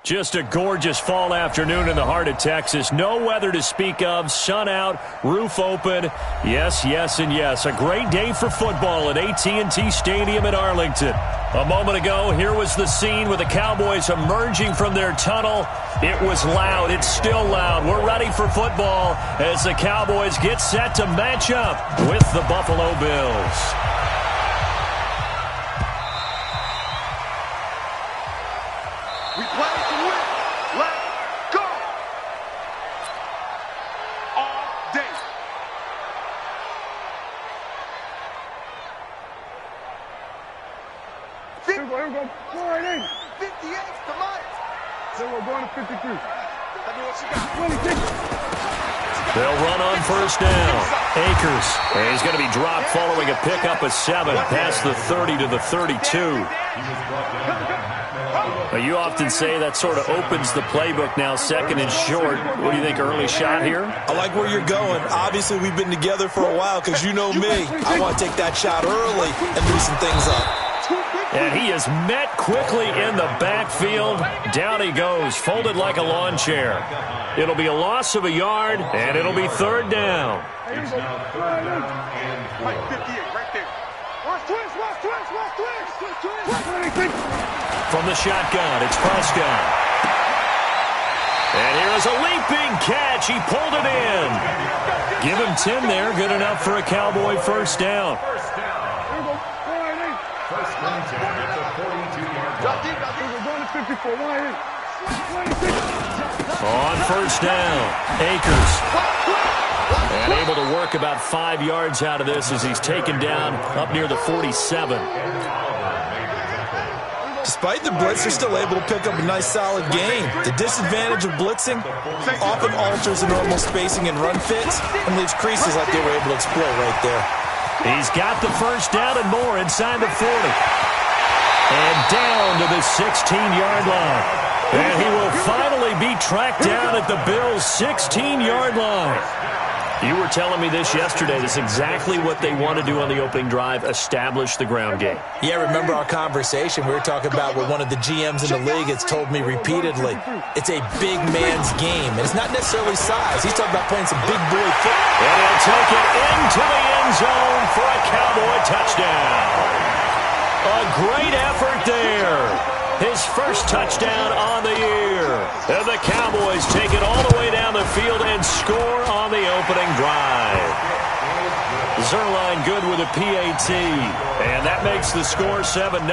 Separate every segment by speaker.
Speaker 1: Just a gorgeous fall afternoon in the heart of Texas. No weather to speak of. Sun out, roof open. Yes, yes, and yes. A great day for football at AT&T Stadium in Arlington. A moment ago, here was the scene with the Cowboys emerging from their tunnel. It was loud. It's still loud. We're ready for football as the Cowboys get set to match up with the Buffalo Bills.
Speaker 2: We play to win. Let's go. All day.
Speaker 3: Here we go. Go right in.
Speaker 2: 58, come on.
Speaker 3: Then we're going to 53.
Speaker 2: Tell me what you got.
Speaker 3: 26.
Speaker 1: They'll run on first down. Akers. And he's going to be dropped following a pickup of 7 past the 30 to the 32. You often say that sort of opens the playbook now, second and short. What do you think, early shot here?
Speaker 4: I like where you're going. Obviously, we've been together for a while because you know me. I want to take that shot early and loosen things up.
Speaker 1: And he is met quickly in the backfield. Down he goes, folded like a lawn chair. It'll be a loss of a yard, and it'll be third down.
Speaker 2: Right 58, right there.
Speaker 3: Watch twist.
Speaker 1: From the shotgun, it's Prescott. And here is a leaping catch. He pulled it in. Give him 10 there. Good enough for a Cowboy first down.
Speaker 3: Here we go. Go right in.
Speaker 5: First and 10 at the 42-yard line.
Speaker 3: We're going to 54. Right in. 26.
Speaker 1: On first down, Akers. And able to work about 5 yards out of this as he's taken down up near the 47.
Speaker 4: Despite the blitz, they're still able to pick up a nice, solid gain. The disadvantage of blitzing often alters the normal spacing and run fits and leaves creases like they were able to exploit right there.
Speaker 1: He's got the first down and more inside the 40. And down to the 16-yard line. And he will finally be tracked down at the Bills' 16-yard line. You were telling me this yesterday. This is exactly what they want to do on the opening drive, establish the ground game.
Speaker 4: Yeah, remember our conversation? We were talking about what one of the GMs in the league has told me repeatedly. It's a big man's game, and it's not necessarily size. He's talking about playing some big boy football.
Speaker 1: And he'll take it into the end zone for a Cowboy touchdown. A great effort there. His first touchdown on the year. And the Cowboys take it all the way down the field and score on the opening drive. Zuerlein good with a PAT. And that makes the score 7-0.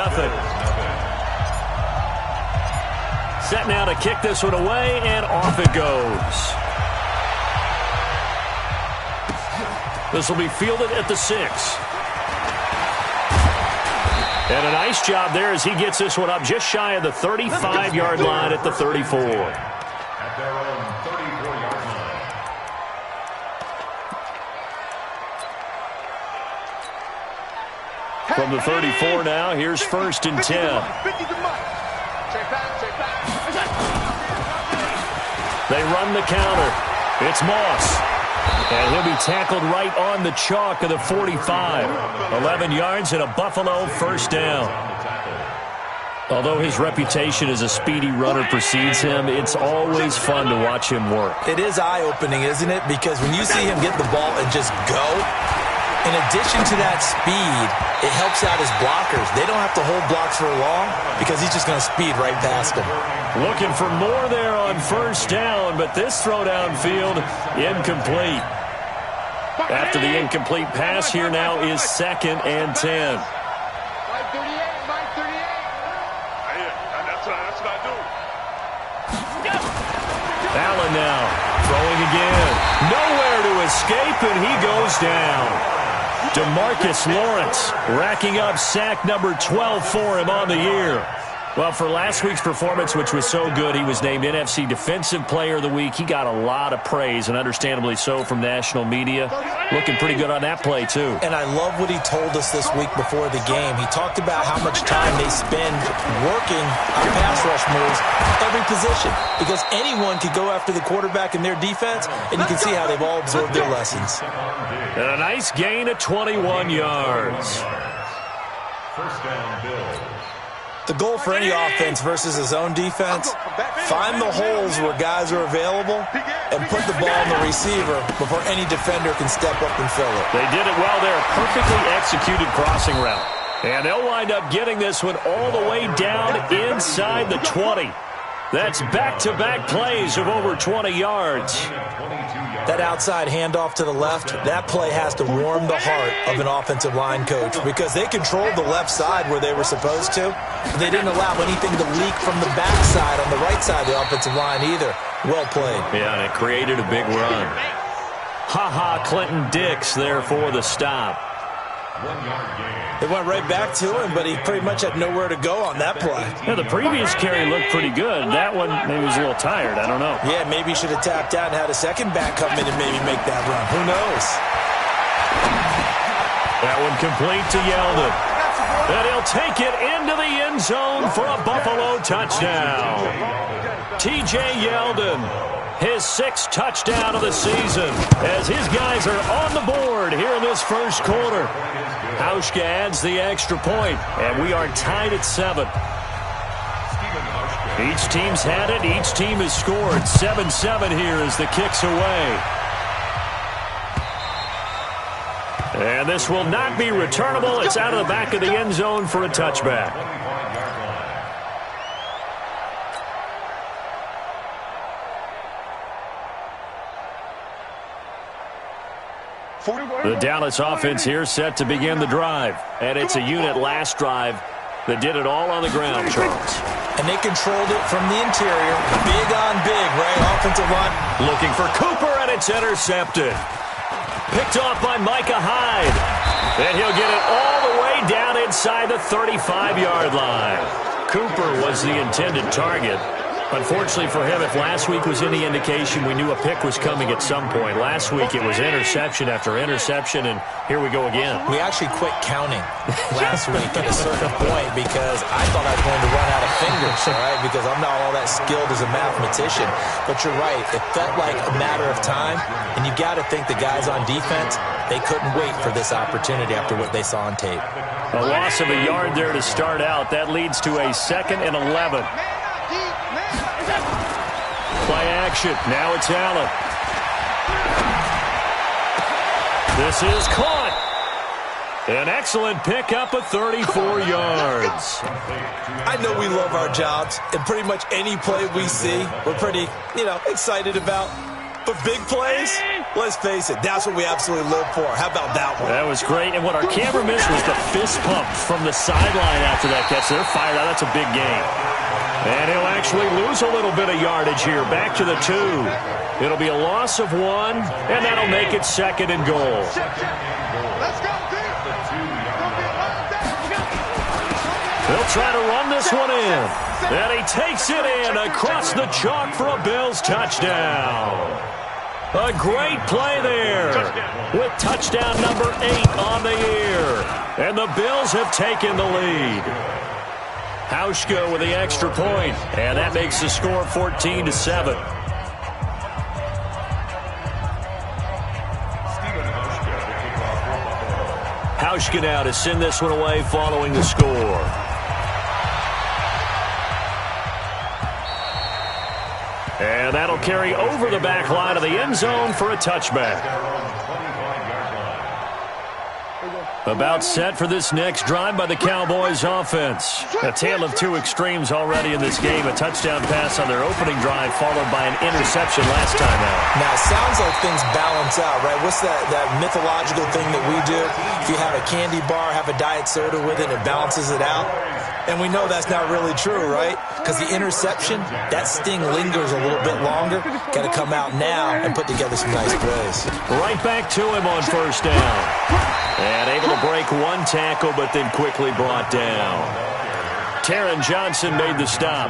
Speaker 1: Set now to kick this one away, and off it goes. This will be fielded at the 6. And a nice job there as he gets this one up just shy of the 35-yard line at the 34.
Speaker 5: At their own 34-yard line.
Speaker 1: From the 34 now, here's first and 10.
Speaker 2: 50 to Mike. Straight back.
Speaker 1: They run the counter. It's Moss. And he'll be tackled right on the chalk of the 45. 11 yards and a Buffalo first down. Although his reputation as a speedy runner precedes him, it's always fun to watch him work.
Speaker 4: It is eye-opening, isn't it? Because when you see him get the ball and just go, in addition to that speed, it helps out his blockers. They don't have to hold blocks for long because he's just going to speed right past them.
Speaker 1: Looking for more there on first down, but this throw downfield incomplete. After the incomplete pass, here now is second and 10.
Speaker 2: Mike 38.
Speaker 3: That's what I do.
Speaker 1: Allen now throwing again. Nowhere to escape, and he goes down. DeMarcus Lawrence racking up sack number 12 for him on the year. Well, for last week's performance, which was so good, he was named NFC Defensive Player of the Week. He got a lot of praise, and understandably so, from national media. Looking pretty good on that play, too.
Speaker 4: And I love what he told us this week before the game. He talked about how much time they spend working on pass rush moves every position, because anyone could go after the quarterback in their defense, and you can see how they've all absorbed their lessons.
Speaker 1: And a nice gain of 21 yards.
Speaker 5: First down, Bills.
Speaker 4: The goal for any offense versus his own defense, find the holes where guys are available and put the ball in the receiver before any defender can step up and fill it.
Speaker 1: They did it well there. Perfectly executed crossing route. And they'll wind up getting this one all the way down inside the 20. That's back-to-back plays of over 20 yards.
Speaker 4: That outside handoff to the left, that play has to warm the heart of an offensive line coach because they controlled the left side where they were supposed to. They didn't allow anything to leak from the backside on the right side of the offensive line either. Well played.
Speaker 1: Yeah, and it created a big run. Clinton Dix there for the stop.
Speaker 4: They went right back to him, but he pretty much had nowhere to go on that play.
Speaker 1: Yeah, the previous carry looked pretty good. That one maybe was a little tired. I don't know.
Speaker 4: Yeah, maybe he should have tapped out and had a second back come in and maybe make that run. Who knows?
Speaker 1: That one complete to Yeldon. And he'll take it into the end zone for a Buffalo touchdown. T.J. Yeldon, his 6th touchdown of the season, as his guys are on the board here in this first quarter. Hauschka adds the extra point, and we are tied at 7. Each team's had it. Each team has scored. 7-7 here as the kick's away. And this will not be returnable. It's out of the back of the end zone for a touchback. The Dallas offense here set to begin the drive. And it's a unit last drive that did it all on the ground, Charles.
Speaker 4: And they controlled it from the interior. Big on big, right? Offensive line.
Speaker 1: Looking for Cooper, and it's intercepted. Picked off by Micah Hyde. And he'll get it all the way down inside the 35-yard line. Cooper was the intended target. Unfortunately for him, if last week was any indication, we knew a pick was coming at some point. Last week it was interception after interception, and here we go again.
Speaker 4: We actually quit counting last week at a certain point because I thought I was going to run out of fingers, all right, because I'm not all that skilled as a mathematician. But you're right. It felt like a matter of time, and you got to think the guys on defense, they couldn't wait for this opportunity after what they saw on tape.
Speaker 1: A loss of a yard there to start out. That leads to a 2nd and 11. Play action. Now it's Allen. This is caught. An excellent pickup of 34 yards.
Speaker 4: I know we love our jobs, and pretty much any play we see, we're pretty, excited about. But big plays, let's face it, that's what we absolutely live for. How about that one?
Speaker 1: That was great. And what our camera missed was the fist pump from the sideline after that catch. They're fired out. That's a big gain. And he'll actually lose a little bit of yardage here. Back to the 2. It'll be a loss of 1, and that'll make it 2nd and goal.
Speaker 2: Let's go, team.
Speaker 1: They'll try to run this one in. And he takes it in across the chalk for a Bills touchdown. A great play there with touchdown number 8 on the year. And the Bills have taken the lead. Hauschka with the extra point, and that makes the score 14-7. Hauschka now to send this one away following the score. And that'll carry over the back line of the end zone for a touchback. About set for this next drive by the Cowboys offense. A tale of two extremes already in this game. A touchdown pass on their opening drive followed by an interception last time out.
Speaker 4: Now, it sounds like things balance out, right? What's that mythological thing that we do? If you have a candy bar, have a diet soda with it, it balances it out. And we know that's not really true, right? Because the interception, that sting lingers a little bit longer. Got to come out now and put together some nice plays.
Speaker 1: Right back to him on first down. And able to break one tackle, but then quickly brought down. Taron Johnson made the stop.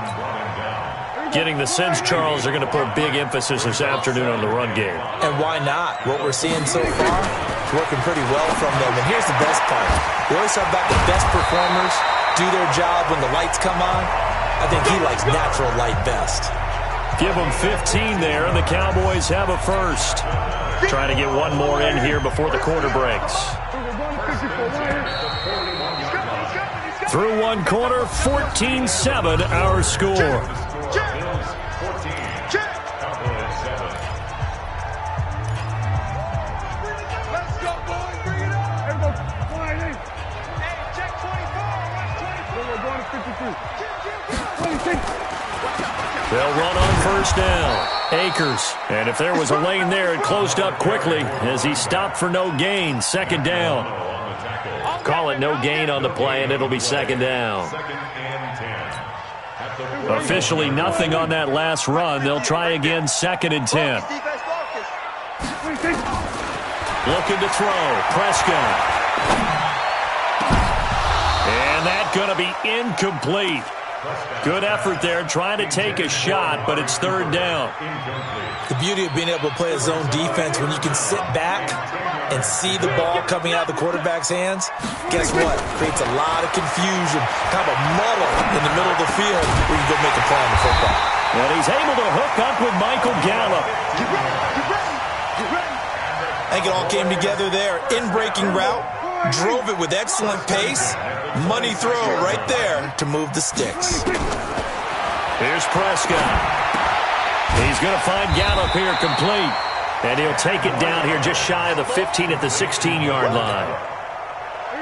Speaker 1: Getting the sense, Charles, they're going to put a big emphasis this afternoon on the run game.
Speaker 4: And why not? What we're seeing so far, it's working pretty well from them. And here's the best part. We always talk about the best performers do their job when the lights come on. I think he likes natural light best.
Speaker 1: Give them 15 there, and the Cowboys have a first. Trying to get one more in here before the quarter breaks. Through one quarter, 14-7 our score.
Speaker 5: Bills 14. Cowboys 7.
Speaker 2: Let's go, boys. Bring it up.
Speaker 3: Everybody, flying in.
Speaker 2: Hey, check 24. Watch 24.
Speaker 3: We're going to 53. 26.
Speaker 1: They'll run on first down. Akers. And if there was a lane there, it closed up quickly as he stopped for no gain. Second down.
Speaker 5: On the tackle.
Speaker 1: Call it no gain on the play, and it'll be second down.
Speaker 5: Second and 10. At the
Speaker 1: Officially nothing on that last run. They'll try again, second and 10.
Speaker 2: Defense focus.
Speaker 3: 26.
Speaker 1: Looking to throw. Prescott. And that's going to be incomplete. Good effort there, trying to take a shot, but it's third down.
Speaker 4: The beauty of being able to play a zone defense when you can sit back and see the ball coming out of the quarterback's hands, guess what? Creates a lot of confusion, kind of a muddle in the middle of the field where you go make a play on the football.
Speaker 1: And he's able to hook up with Michael Gallup.
Speaker 2: Get ready. Get ready. Get ready.
Speaker 4: I think it all came together there. In-breaking route, drove it with excellent pace. Money throw right there to move the sticks.
Speaker 1: Here's Prescott. He's going to find Gallup here complete. And he'll take it down here just shy of the 15 at the 16-yard line.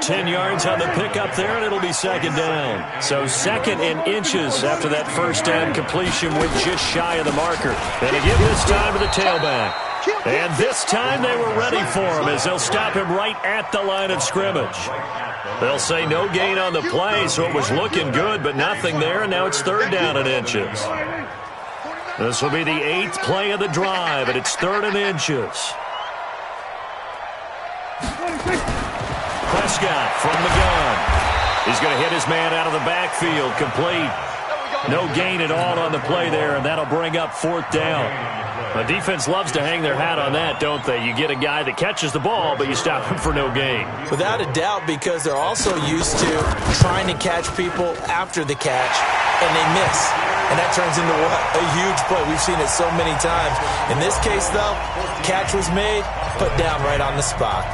Speaker 1: 10 yards on the pickup there, and it'll be second down. So second and inches after that first down completion with just shy of the marker. And again this time to the tailback. And this time they were ready for him as they'll stop him right at the line of scrimmage. They'll say no gain on the play, so it was looking good, but nothing there, and now it's third down and inches. This will be the 8th play of the drive, and it's third and inches. Prescott from the gun. He's going to hit his man out of the backfield, complete. No gain at all on the play there, and that'll bring up fourth down. The defense loves to hang their hat on that, don't they? You get a guy that catches the ball, but you stop him for no gain.
Speaker 4: Without a doubt, because they're also used to trying to catch people after the catch, and they miss. And that turns into what? A huge play. We've seen it so many times. In this case, though, catch was made, put down right on the spot.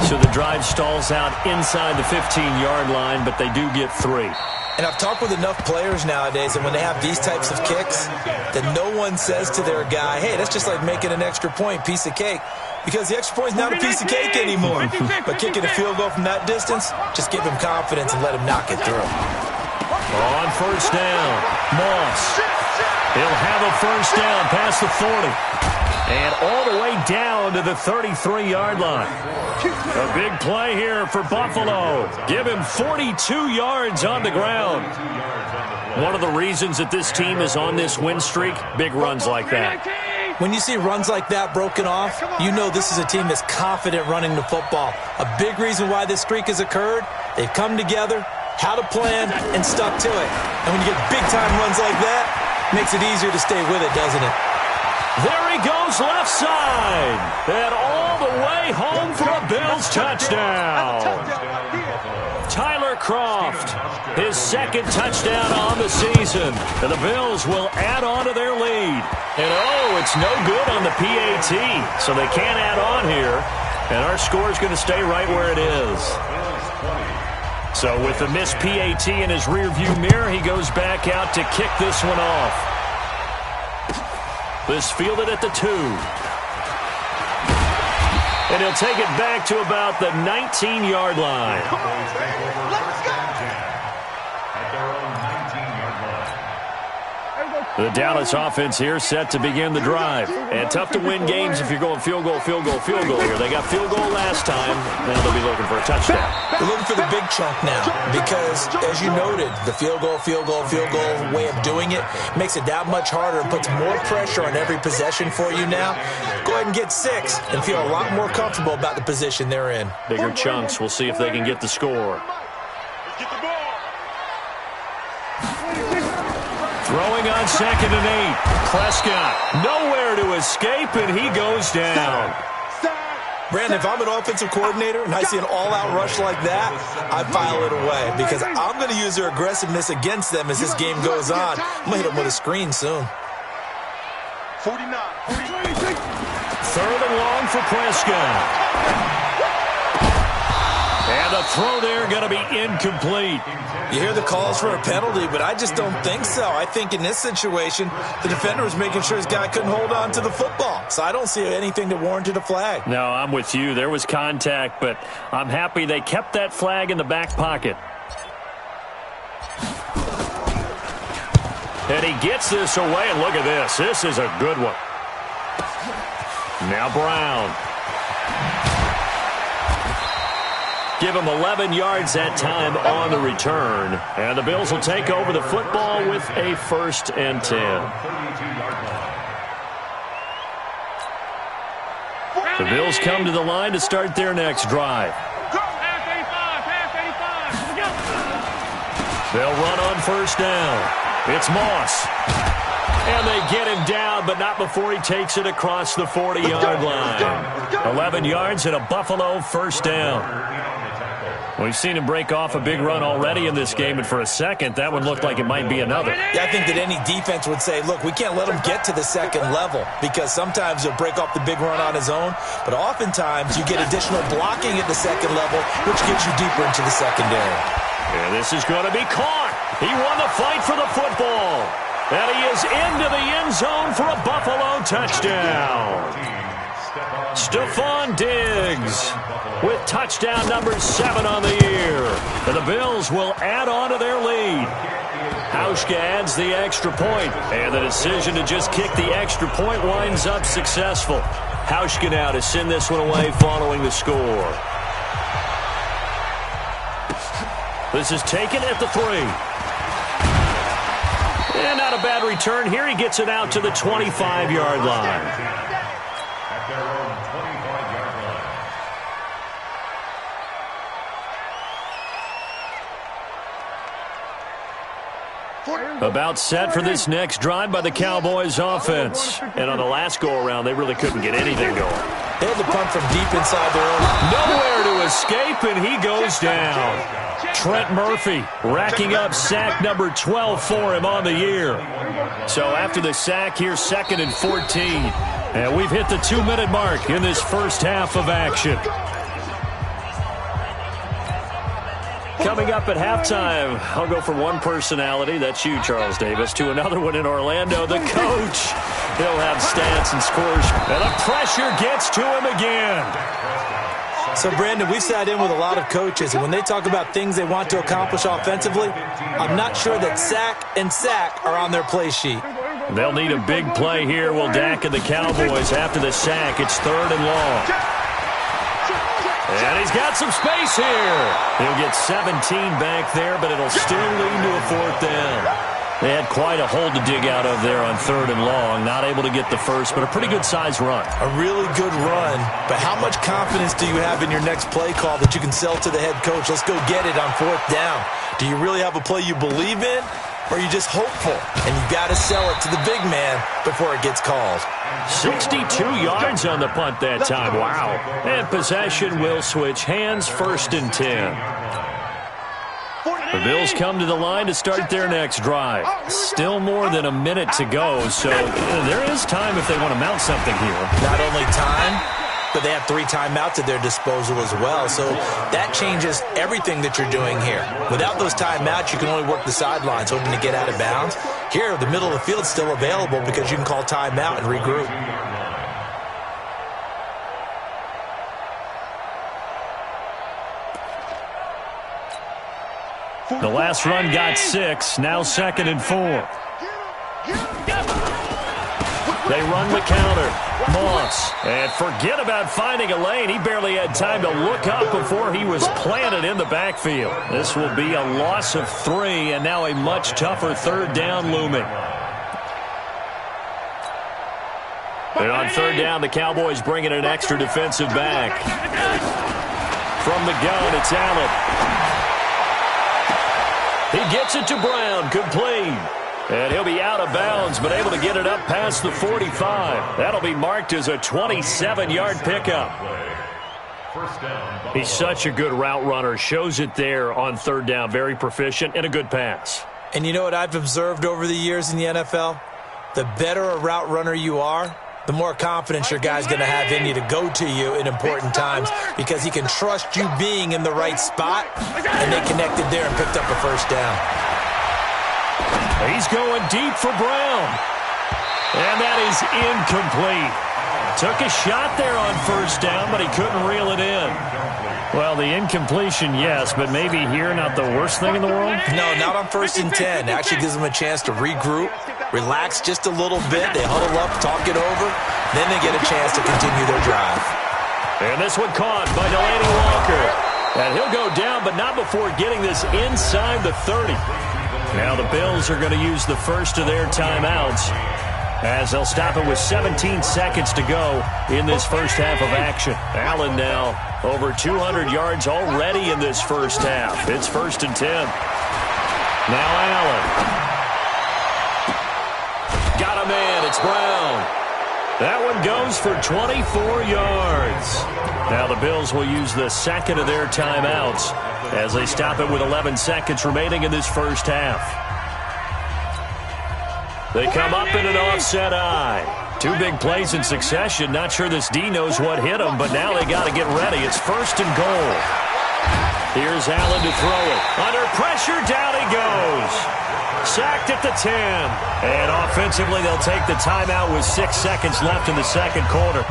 Speaker 1: So the drive stalls out inside the 15-yard line, but they do get 3.
Speaker 4: And I've talked with enough players nowadays, and when they have these types of kicks, that no one says to their guy, hey, that's just like making an extra point, piece of cake. Because the extra point is not a piece of cake anymore. But kicking a field goal from that distance, just give him confidence and let him knock it through.
Speaker 1: On first down, Moss. He'll have a first down past the 40. And all the way down to the 33-yard line. A big play here for Buffalo. Give him 42 yards on the ground. One of the reasons that this team is on this win streak, big runs like that.
Speaker 4: When you see runs like that broken off, you know this is a team that's confident running the football. A big reason why this streak has occurred, they've come together, had a plan, and stuck to it. And when you get big-time runs like that, it makes it easier to stay with it, doesn't it?
Speaker 1: There he goes left side. And all the way home for a Bills touchdown. Tyler Kroft, his second touchdown on the season. And the Bills will add on to their lead. And oh, it's no good on the PAT. So they can't add on here. And our score is going to stay right where it is. So with the missed PAT in his rearview mirror, he goes back out to kick this one off. This fielded at the 2. And he'll take it back to about the 19-yard line.
Speaker 2: Let's go.
Speaker 5: At their own 19-yard line.
Speaker 1: The Dallas offense here set to begin the drive. And tough to win games if you're going field goal here. They got field goal last time. Now they'll be looking for a touchdown.
Speaker 4: They're looking for the big chunk now because, as you noted, the field goal way of doing it makes it that much harder and puts more pressure on every possession for you now. Go ahead and get 6 and feel a lot more comfortable about the position they're in.
Speaker 1: Bigger chunks. We'll see if they can get the score.
Speaker 2: Let's get the ball.
Speaker 1: Throwing on second and 8. Prescott nowhere to escape, and he goes down.
Speaker 4: Brandon, if I'm an offensive coordinator and I see an all-out rush like that, I file it away because I'm going to use their aggressiveness against them as this game goes on. I'm going to hit them with a screen soon.
Speaker 2: 49.
Speaker 1: Third and long for Prescott. And And the throw there going to be incomplete.
Speaker 4: You hear the calls for a penalty, but I just don't think so. I think in this situation, the defender was making sure his guy couldn't hold on to the football. So I don't see anything that warranted a flag.
Speaker 1: No, I'm with you. There was contact, but I'm happy they kept that flag in the back pocket. And he gets this away, and look at this. This is a good one. Now Brown. Give him 11 yards that time on the return. And the Bills will take over the football with a 1st and 10. The Bills come to the line to start their next drive. They'll run on 1st down. It's Moss. And they get him down, but not before he takes it across the 40-yard line. 11 yards and a Buffalo 1st down. We've seen him break off a big run already in this game, and for a second, that one looked like it might be another.
Speaker 4: Yeah, I think that any defense would say, look, we can't let him get to the 2nd level, because sometimes he'll break off the big run on his own, but oftentimes you get additional blocking at the 2nd level, which gets you deeper into the secondary.
Speaker 1: And this is going to be caught. He won the fight for the football. And he is into the end zone for a Buffalo touchdown. Stephon Diggs with touchdown number 7 on the year. And the Bills will add on to their lead. Hauschka adds the extra point, and the decision to just kick the extra point winds up successful. Hauschka now to send this one away following the score. This is taken at the 3. And not a bad return here. He gets it out to the 25-yard line.
Speaker 5: At their own 25-yard line.
Speaker 1: About set for this next drive by the Cowboys offense. And on the last go-around, they really couldn't get anything going.
Speaker 4: They had to punt from deep inside their own.
Speaker 1: Nowhere to escape, and he goes down. Trent Murphy racking up sack number 12 for him on the year. So after the sack, here's 2nd and 14. And we've hit the 2-minute mark in this first half of action. Coming up at halftime, I'll go from one personality, that's you, Charles Davis, to another one in Orlando, the coach. He'll have stats and scores, and the pressure gets to him again.
Speaker 4: So, Brandon, we've sat in with a lot of coaches, and when they talk about things they want to accomplish offensively, I'm not sure that sack and sack are on their play sheet.
Speaker 1: They'll need a big play here. Will Dak and the Cowboys after the sack. It's 3rd and long. And he's got some space here. He'll get 17 back there, but it'll still lead to a 4th down. They had quite a hole to dig out of there on 3rd and long. Not able to get the first, but a pretty good-sized run.
Speaker 4: A really good run, but how much confidence do you have in your next play call that you can sell to the head coach? Let's go get it on 4th down. Do you really have a play you believe in, or are you just hopeful? And you got to sell it to the big man before it gets called.
Speaker 1: 62 yards on the punt that time. Wow. And possession will switch hands, 1st and 10. The Bills come to the line to start their next drive. Still more than a minute to go, so there is time if they want to mount something here.
Speaker 4: Not only time, but they have 3 timeouts at their disposal as well, so that changes everything that you're doing here. Without those timeouts, you can only work the sidelines hoping to get out of bounds. Here, the middle of the field is still available because you can call timeout and regroup.
Speaker 1: The last run got 6, now 2nd and 4. They run the counter. Moss. And forget about finding a lane. He barely had time to look up before he was planted in the backfield. This will be a loss of 3, and now a much tougher 3rd down looming. And on 3rd down, the Cowboys bring in an extra defensive back. From the gun, it's Allen. He gets it to Brown, complete. And he'll be out of bounds, but able to get it up past the 45. That'll be marked as a 27-yard pickup. He's such a good route runner. Shows it there on 3rd down. Very proficient and a good pass.
Speaker 4: And you know what I've observed over the years in the NFL? The better a route runner you are, the more confidence your guy's going to have in you to go to you in important times because he can trust you being in the right spot, and they connected there and picked up a first down.
Speaker 1: He's going deep for Brown. And that is incomplete. Took a shot there on first down, but he couldn't reel it in. Well, the incompletion, yes, but maybe here not the worst thing in the world?
Speaker 4: No, not on 1st and 10. Actually gives them a chance to regroup, relax just a little bit. They huddle up, talk it over. Then they get a chance to continue their drive.
Speaker 1: And this one caught by Delanie Walker. And he'll go down, but not before getting this inside the 30. Now the Bills are going to use the first of their timeouts as they'll stop it with 17 seconds to go in this first half of action. Allen now over 200 yards already in this first half. It's 1st and 10. Now Allen. Got a man. It's Brown. That one goes for 24 yards. Now the Bills will use the second of their timeouts as they stop it with 11 seconds remaining in this first half. They come up in an offset eye. 2 big plays in succession. Not sure this D knows what hit him, but now they got to get ready. It's 1st and goal. Here's Allen to throw it. Under pressure, down he goes. Sacked at the 10. And offensively, they'll take the timeout with 6 seconds left in the second quarter.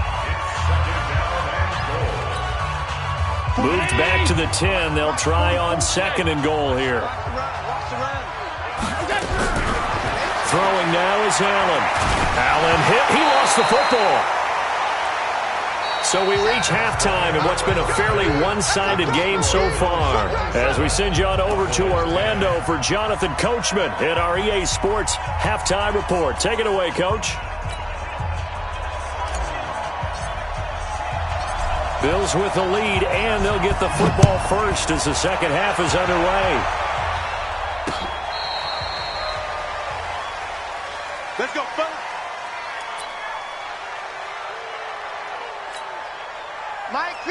Speaker 1: Moved back to the 10. They'll try on 2nd and goal here. Throwing now is Allen. Allen hit. He lost the football. So we reach halftime in what's been a fairly one-sided game so far. As we send you on over to Orlando for Jonathan Coachman at our EA Sports Halftime Report. Take it away, Coach. Bills with the lead, and they'll get the football first as the second half is underway.
Speaker 2: Let's go, fellas.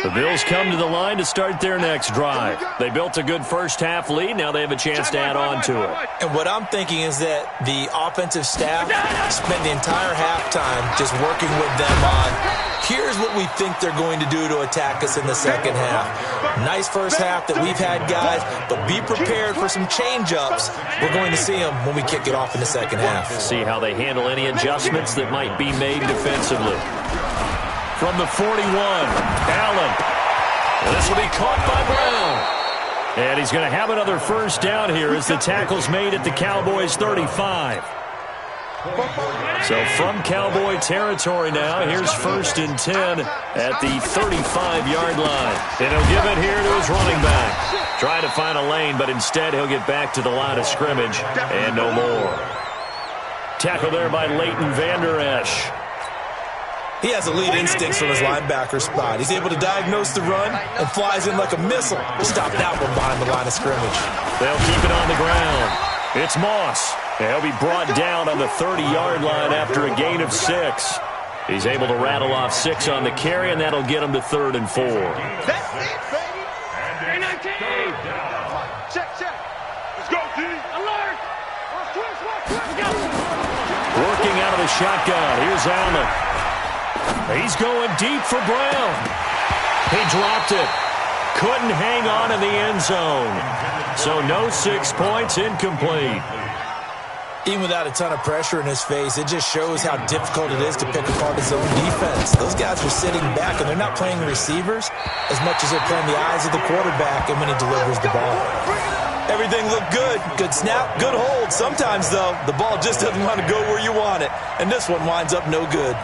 Speaker 1: The Bills come to the line to start their next drive. They built a good first half lead. Now they have a chance to add on to it.
Speaker 4: And what I'm thinking is that the offensive staff spent the entire halftime just working with them on, here's what we think they're going to do to attack us in the second half. Nice first half that we've had, guys, but be prepared for some change-ups. We're going to see them when we kick it off in the second half.
Speaker 1: See how they handle any adjustments that might be made defensively. From the 41, Allen. This will be caught by Brown. And he's going to have another first down here as the tackle's made at the Cowboys' 35. So from Cowboy territory now, here's 1st and 10 at the 35-yard line. And he'll give it here to his running back. Trying to find a lane, but instead he'll get back to the line of scrimmage and no more. Tackle there by Leighton Vander Esch.
Speaker 4: He has elite instincts from his linebacker spot. He's able to diagnose the run and flies in like a missile to stop that one behind the line of scrimmage.
Speaker 1: They'll keep it on the ground. It's Moss. He'll be brought down on the 30-yard line after a gain of 6. He's able to rattle off 6 on the carry, and that'll get him to 3rd and 4.
Speaker 2: That's it, baby. Check. Let's go, D. Alert.
Speaker 1: Working out of the shotgun. Here's Allen. He's going deep for Brown. He dropped it. Couldn't hang on in the end zone. So no 6 points, incomplete.
Speaker 4: Even without a ton of pressure in his face, it just shows how difficult it is to pick apart his own defense. Those guys are sitting back, and they're not playing receivers as much as they're playing the eyes of the quarterback and when he delivers the ball. Everything looked good. Good snap, good hold. Sometimes, though, the ball just doesn't want to go where you want it, and this one winds up no good.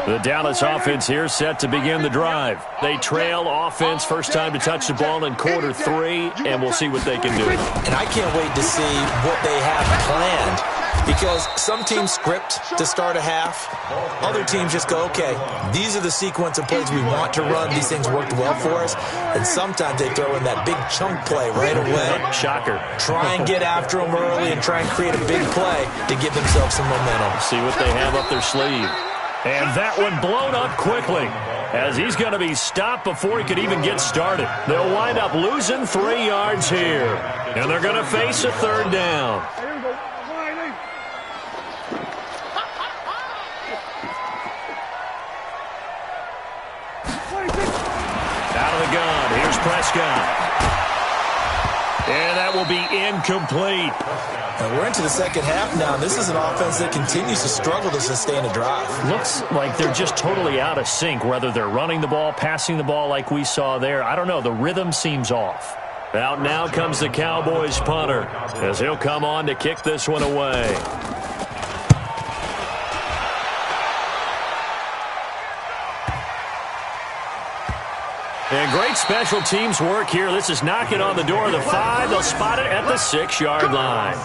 Speaker 1: The Dallas offense here set to begin the drive. They trail offense, first time to touch the ball in quarter 3, and we'll see what they can do.
Speaker 4: And I can't wait to see what they have planned, because some teams script to start a half. Other teams just go, okay, these are the sequence of plays we want to run. These things worked well for us. And sometimes they throw in that big chunk play right away.
Speaker 1: Shocker.
Speaker 4: Try and get after them early and try and create a big play to give themselves some momentum.
Speaker 1: See what they have up their sleeve. And that one blown up quickly as he's going to be stopped before he could even get started. They'll wind up losing 3 yards here. And they're going to face a 3rd down. Out of the gun. Here's Prescott. And that will be incomplete.
Speaker 4: And we're into the second half now. This is an offense that continues to struggle to sustain a drive.
Speaker 1: Looks like they're just totally out of sync, whether they're running the ball, passing the ball like we saw there. I don't know. The rhythm seems off. Out now comes the Cowboys punter as he'll come on to kick this one away. And great special teams work here. This is knocking on the door of the 5. They'll spot it at the 6-yard line.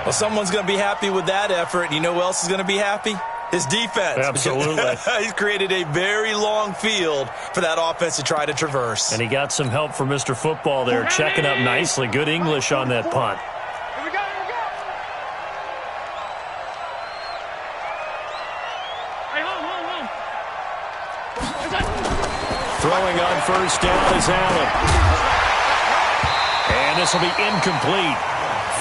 Speaker 4: Well, someone's going to be happy with that effort. And you know who else is going to be happy? His defense.
Speaker 1: Absolutely.
Speaker 4: He's created a very long field for that offense to try to traverse.
Speaker 1: And he got some help from Mr. Football there, checking up nicely. Good English on that punt.
Speaker 3: Here we go, here we go. Hey, hold.
Speaker 1: Throwing on first down is Allen. And this will be incomplete.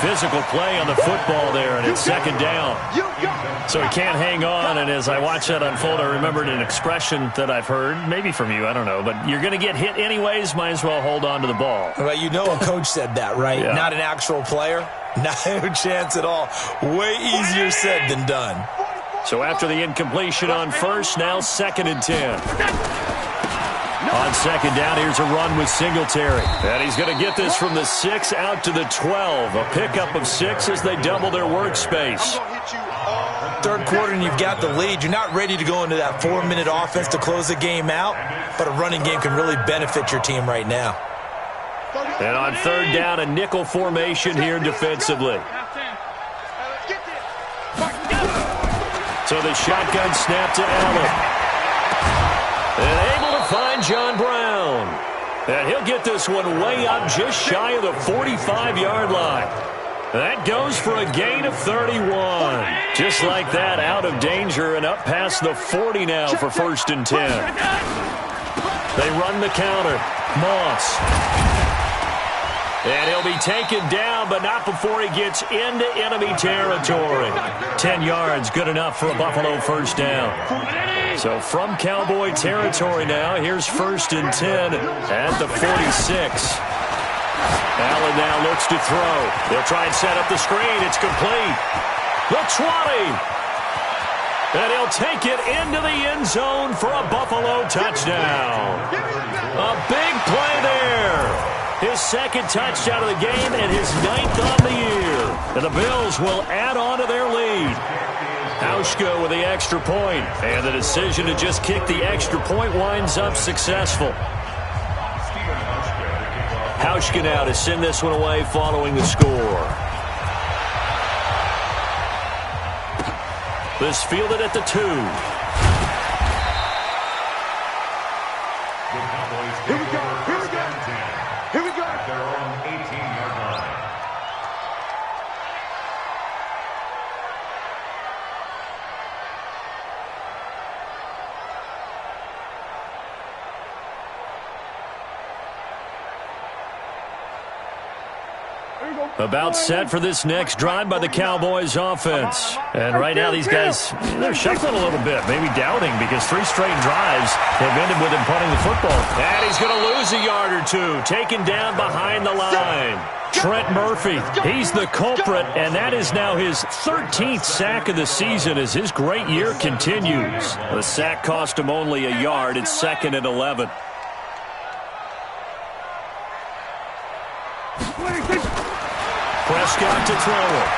Speaker 1: Physical play on the football there, and it's second down. So he can't hang on, and as I watch that unfold, I remembered an expression that I've heard, maybe from you, I don't know, but you're going to get hit anyways, might as well hold on to the ball.
Speaker 4: Well, you know a coach said that, right?
Speaker 1: Yeah.
Speaker 4: Not an actual player. No chance at all. Way easier said than done.
Speaker 1: So after the incompletion on first, now 2nd and 10. On second down, here's a run with Singletary. And he's going to get this from the 6 out to the 12. A pickup of 6 as they double their workspace.
Speaker 4: Third quarter and you've got the lead. You're not ready to go into that 4-minute offense to close the game out, but a running game can really benefit your team right now.
Speaker 1: And on third down, a nickel formation here defensively. So the shotgun snap to Allen. And able to find John Brown. And he'll get this one way up just shy of the 45-yard line. That goes for a gain of 31. Just like that, out of danger and up past the 40 now for 1st and 10. They run the counter. Moss. And he'll be taken down, but not before he gets into enemy territory. 10 yards, good enough for a Buffalo first down. So from Cowboy territory now, here's 1st and 10 at the 46. Allen now looks to throw. They'll try and set up the screen. It's complete. The 20. And he'll take it into the end zone for a Buffalo touchdown. A big play there. His 2nd touchdown of the game and his 9th on the year. And the Bills will add on to their lead. Hauschka with the extra point. And the decision to just kick the extra point winds up successful. Hauschka now to send this one away following the score. This fielded at the 2.
Speaker 3: Here we go. Here we go.
Speaker 5: At their own 18-yard line.
Speaker 1: About set for this next drive by the Cowboys offense. And right now these guys, they're shuffling a little bit, maybe doubting, because 3 straight drives have ended with him punting the football. And he's going to lose a yard or 2, taken down behind the line. Trent Murphy, he's the culprit, and that is now his 13th sack of the season as his great year continues. The sack cost him only a yard. It's 2nd and 11. Prescott to throw it.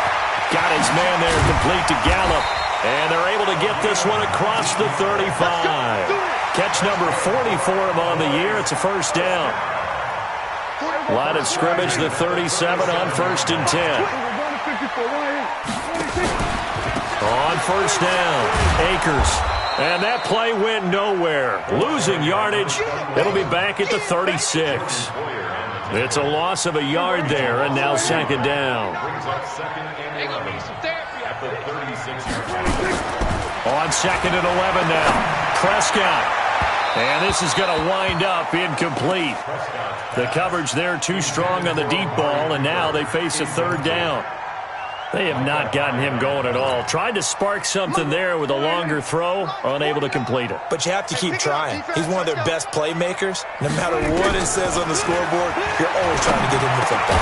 Speaker 1: Got his man there complete to Gallup. And they're able to get this one across the 35. Catch number 40 for him on the year. It's a first down. Line of scrimmage, the 37 on 1st and 10. On first down, Akers. And that play went nowhere. Losing yardage. It'll be back at the 36. It's a loss of a yard there, and now 2nd down. On 2nd and 11 now, Prescott. And this is going to wind up incomplete. The coverage there too strong on the deep ball, and now they face a 3rd down. They have not gotten him going at all. Tried to spark something there with a longer throw, unable to complete it.
Speaker 4: But you have to keep trying. He's one of their best playmakers. No matter what it says on the scoreboard, you're always trying to get him the football.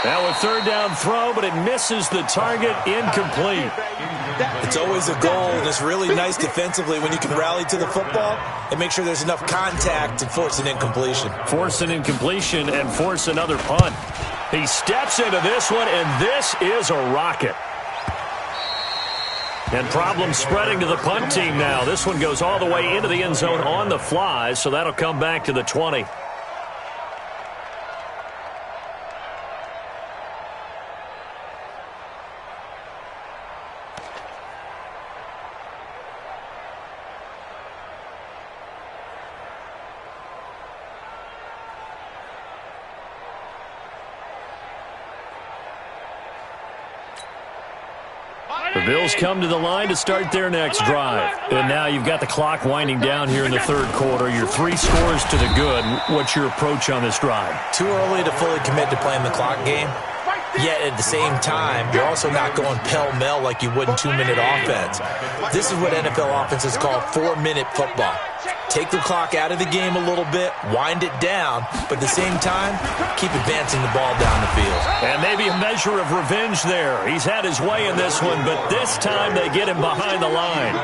Speaker 1: Now a third down throw, but it misses the target, incomplete.
Speaker 4: It's always a goal, and it's really nice defensively when you can rally to the football and make sure there's enough contact to force an incompletion.
Speaker 1: Force an incompletion and force another punt. He steps into this one, and this is a rocket. And problems spreading to the punt team now. This one goes all the way into the end zone on the fly, so that'll come back to the 20. The Bills come to the line to start their next drive. And now you've got the clock winding down here in the third quarter. You're 3 scores to the good. What's your approach on this drive?
Speaker 4: Too early to fully commit to playing the clock game. Yet at the same time, you're also not going pell-mell like you would in 2-minute offense. This is what NFL offenses call 4-minute football. Take the clock out of the game a little bit, wind it down, but at the same time, keep advancing the ball down the field.
Speaker 1: And maybe a measure of revenge there. He's had his way in this one, but this time they get him behind the line.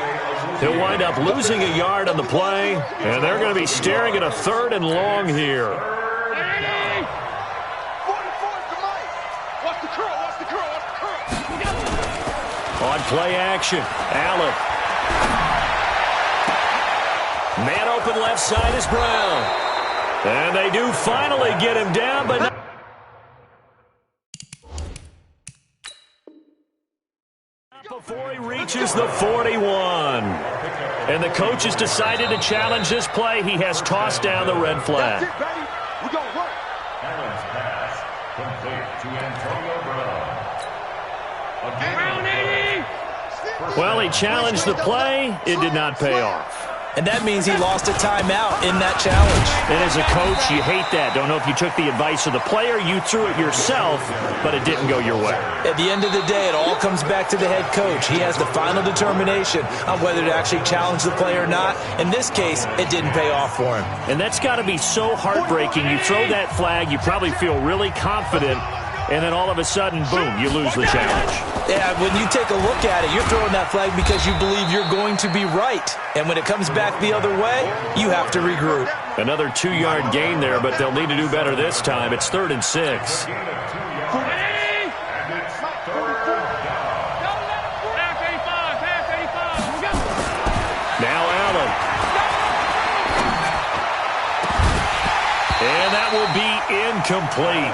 Speaker 1: He'll wind up losing a yard on the play, and they're going to be staring at a 3rd and long here. On play action, Allen. Man open left side is Brown. And they do finally get him down, but not before he reaches the 41. And the coach has decided to challenge this play. He has tossed down the red flag.
Speaker 2: We're going to work.
Speaker 5: Allen's pass complete to Antonio Brown.
Speaker 1: Well, he challenged the play. It did not pay off.
Speaker 4: And that means he lost a timeout in that challenge.
Speaker 1: And as a coach, you hate that. Don't know if you took the advice of the player. You threw it yourself, but it didn't go your way.
Speaker 4: At the end of the day, it all comes back to the head coach. He has the final determination on whether to actually challenge the play or not. In this case, it didn't pay off for him.
Speaker 1: And that's got to be so heartbreaking. You throw that flag, you probably feel really confident, and then all of a sudden, boom, you lose the challenge.
Speaker 4: Yeah, when you take a look at it, you're throwing that flag because you believe you're going to be right. And when it comes back the other way, you have to regroup.
Speaker 1: Another 2-yard gain there, but they'll need to do better this time. It's 3rd and 6. Now Allen. And that will be incomplete.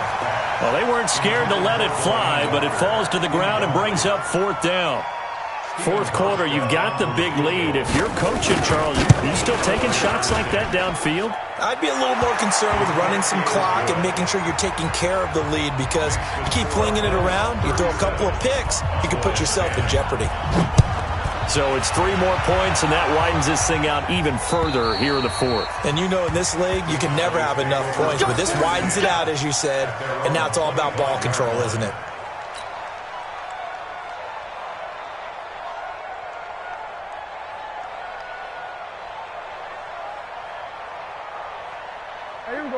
Speaker 1: Well, they weren't scared to let it fly, but it falls to the ground and brings up 4th down. 4th quarter, you've got the big lead. If you're coaching, Charles, are you still taking shots like that downfield?
Speaker 4: I'd be a little more concerned with running some clock and making sure you're taking care of the lead, because you keep flinging it around, you throw a couple of picks, you can put yourself in jeopardy.
Speaker 1: So it's 3 more points, and that widens this thing out even further here in the 4th.
Speaker 4: And you know in this league, you can never have enough points, but this widens it out, as you said, and now it's all about ball control, isn't it?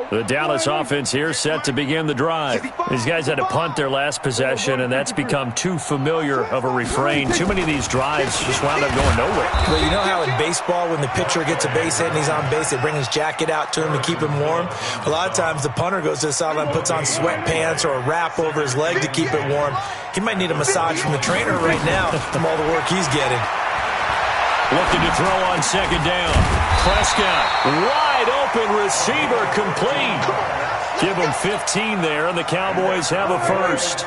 Speaker 1: The Dallas offense here set to begin the drive. These guys had to punt their last possession, and that's become too familiar of a refrain. Too many of these drives just wound up going nowhere.
Speaker 4: Well, you know how in baseball, when the pitcher gets a base hit and he's on base, they bring his jacket out to him to keep him warm? A lot of times the punter goes to the sideline, puts on sweatpants or a wrap over his leg to keep it warm. He might need a massage from the trainer right now from all the work he's getting.
Speaker 1: Looking to throw on 2nd down. Prescott, wide open receiver, complete. Give him 15 there, and the Cowboys have a first.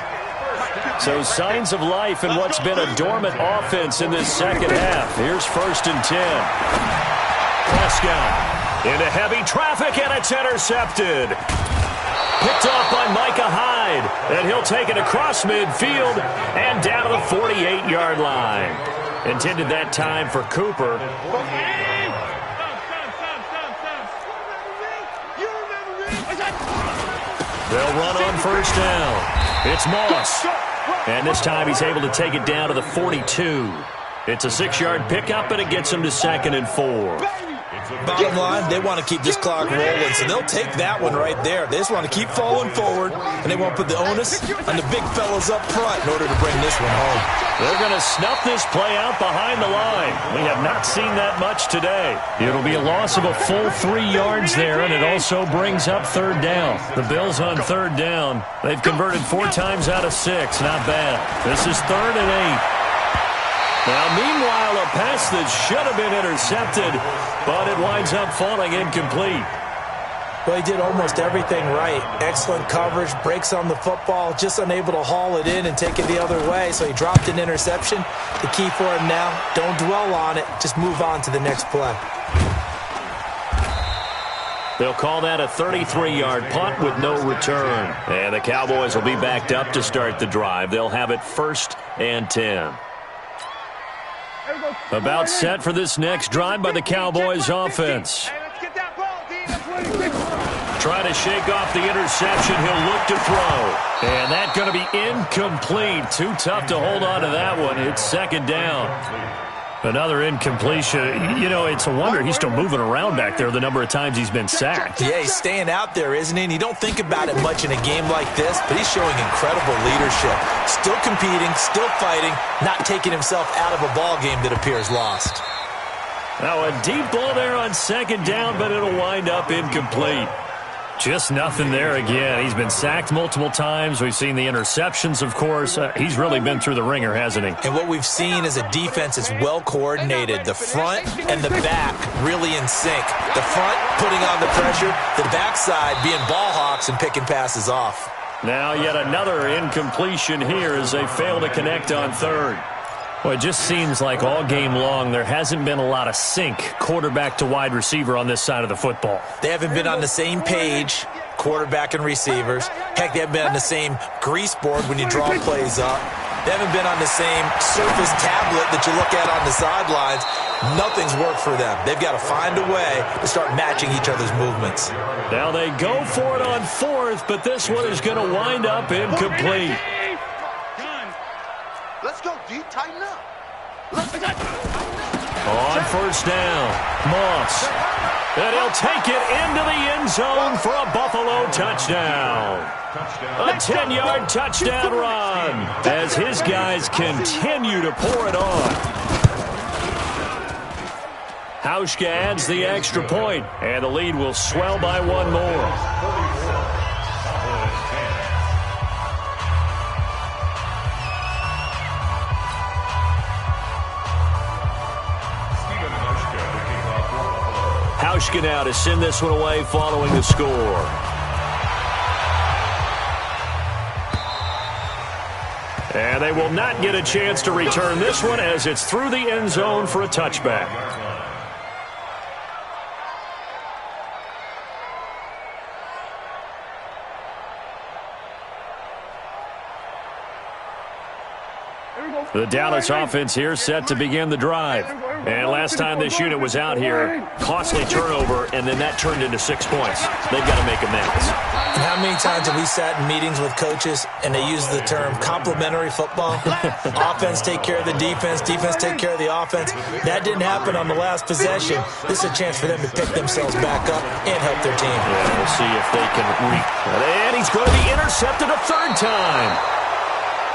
Speaker 1: So signs of life in what's been a dormant offense in this second half. Here's 1st and 10. Prescott into heavy traffic, and it's intercepted. Picked off by Micah Hyde, and he'll take it across midfield and down to the 48-yard line. Intended that time for Cooper. They'll run on 1st down. It's Moss. And this time he's able to take it down to the 42. It's a 6-yard pickup, and it gets him to 2nd and 4.
Speaker 4: Bottom line, they want to keep this clock rolling, so they'll take that one right there. They just want to keep falling forward, and they want to put the onus on the big fellas up front in order to bring this one home.
Speaker 1: They're going to snuff this play out behind the line. We have not seen that much today. It'll be a loss of a full 3 yards there, and it also brings up 3rd down. The Bills on 3rd down. They've converted 4 times out of 6. Not bad. This is 3rd and 8. Now, meanwhile, a pass that should have been intercepted, but it winds up falling incomplete.
Speaker 4: Well, he did almost everything right. Excellent coverage, breaks on the football, just unable to haul it in and take it the other way, so he dropped an interception. The key for him now, don't dwell on it, just move on to the next play.
Speaker 1: They'll call that a 33-yard punt with no return. And the Cowboys will be backed up to start the drive. They'll have it 1st and 10. About set for this next drive by the Cowboys offense. Try to shake off the interception. He'll look to throw. And that's going to be incomplete. Too tough to hold on to that one. It's 2nd down. Another incompletion. You know, it's a wonder he's still moving around back there the number of times he's been sacked.
Speaker 4: Yeah, he's staying out there, isn't he? And you don't think about it much in a game like this, but he's showing incredible leadership. Still competing, still fighting, not taking himself out of a ball game that appears lost.
Speaker 1: Now a deep ball there on 2nd down, but it'll wind up incomplete. Just nothing there again. He's been sacked multiple times. We've seen the interceptions, of course. He's really been through the ringer, hasn't he?
Speaker 4: And what we've seen is a defense that's well coordinated. The front and the back really in sync. The front putting on the pressure, the backside being ball hawks and picking passes off.
Speaker 1: Now yet another incompletion here as they fail to connect on 3rd. Well, it just seems like all game long there hasn't been a lot of sync quarterback to wide receiver on this side of the football.
Speaker 4: They haven't been on the same page, quarterback and receivers. Heck, they haven't been on the same grease board when you draw plays up. They haven't been on the same Surface tablet that you look at on the sidelines. Nothing's worked for them. They've got to find a way to start matching each other's movements.
Speaker 1: Now they go for it on 4th, but this one is going to wind up incomplete.
Speaker 2: Let's go, D. Tighten up.
Speaker 1: On 1st down, Moss. And he'll take it into the end zone for a Buffalo touchdown. A 10-yard touchdown run as his guys continue to pour it on. Hauschka adds the extra point, and the lead will swell by 1 more. Hauschka now to send this one away following the score. And they will not get a chance to return this one as it's through the end zone for a touchback. The Dallas offense here set to begin the drive. And last time this unit was out here, costly turnover, and then that turned into 6 points. They've got to make amends.
Speaker 4: And how many times have we sat in meetings with coaches and they use the term complementary football? Offense take care of the defense, defense take care of the offense. That didn't happen on the last possession. This is a chance for them to pick themselves back up and help their team.
Speaker 1: Yeah, we'll see if they can reap. And he's going to be intercepted a 3rd time.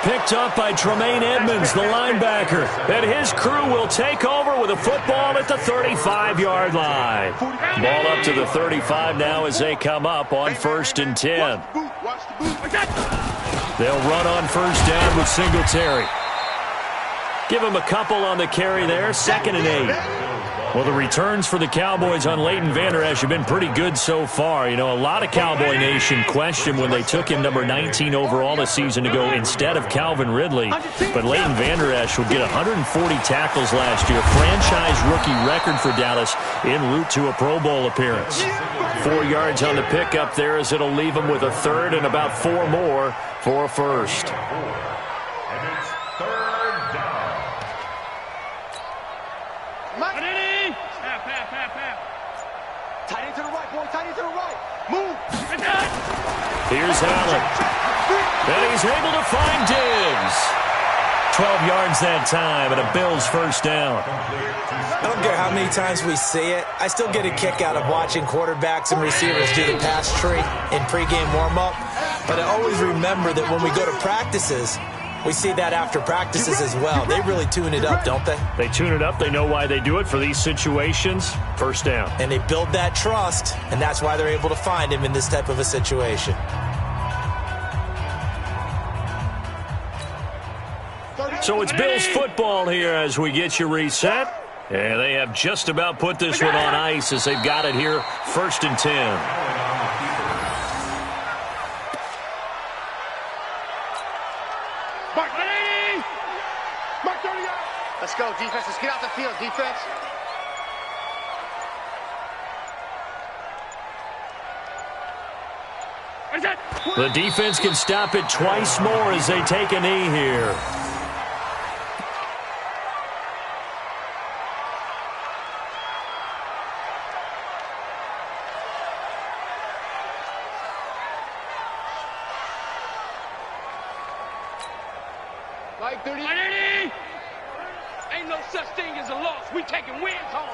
Speaker 1: Picked up by Tremaine Edmonds, the linebacker. And his crew will take over with a football at the 35-yard line. Ball up to the 35 now as they come up on 1st and 10. They'll run on 1st down with Singletary. Give him a couple on the carry there, 2nd and 8. Well, the returns for the Cowboys on Leighton Vander Esch have been pretty good so far. You know, a lot of Cowboy Nation questioned when they took him number 19 overall a season ago instead of Calvin Ridley. But Leighton Vander Esch will get 140 tackles last year, franchise rookie record for Dallas en route to a Pro Bowl appearance. 4 yards on the pickup there as it'll leave him with a 3rd and about 4 more for a 1st.
Speaker 5: And it's 3rd down.
Speaker 2: Tight end to the right, boy. Tight end to the right. Move.
Speaker 1: Here's Allen. And he's able to find Diggs. 12 yards that time, and a Bills first down.
Speaker 4: I don't care how many times we see it. I still get a kick out of watching quarterbacks and receivers do the pass tree in pregame warm-up. But I always remember that when we go to practices, we see that after practices as well. They really tune it up, don't they?
Speaker 1: They tune it up. They know why they do it for these situations. First down.
Speaker 4: And they build that trust, and that's why they're able to find him in this type of a situation.
Speaker 1: So it's Bills football here as we get you reset. And they have just about put this one on ice as they've got it here, 1st and 10.
Speaker 2: Let's go, defense. Let's get out the field, defense.
Speaker 1: The defense can stop it twice more as they take a knee here.
Speaker 3: Like 30. Ain't no such thing as a loss. We taking wins home.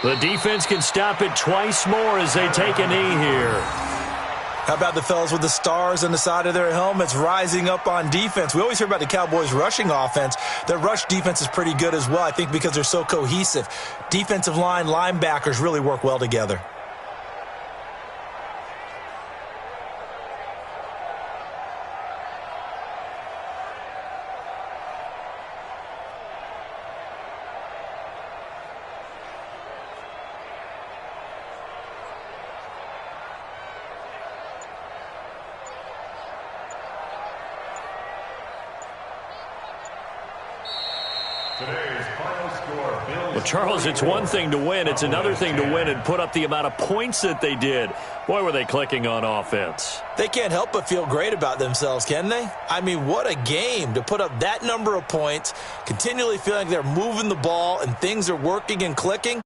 Speaker 1: The defense can stop it twice more as they take a knee here.
Speaker 4: How about the fellas with the stars on the side of their helmets rising up on defense? We always hear about the Cowboys' rushing offense. Their rush defense is pretty good as well, I think, because they're so cohesive. Defensive line, linebackers really work well together.
Speaker 1: Well, Charles, it's one thing to win. It's another thing to win and put up the amount of points that they did. Boy, were they clicking on offense.
Speaker 4: They can't help but feel great about themselves, can they? I mean, what a game to put up that number of points, continually feeling like they're moving the ball and things are working and clicking.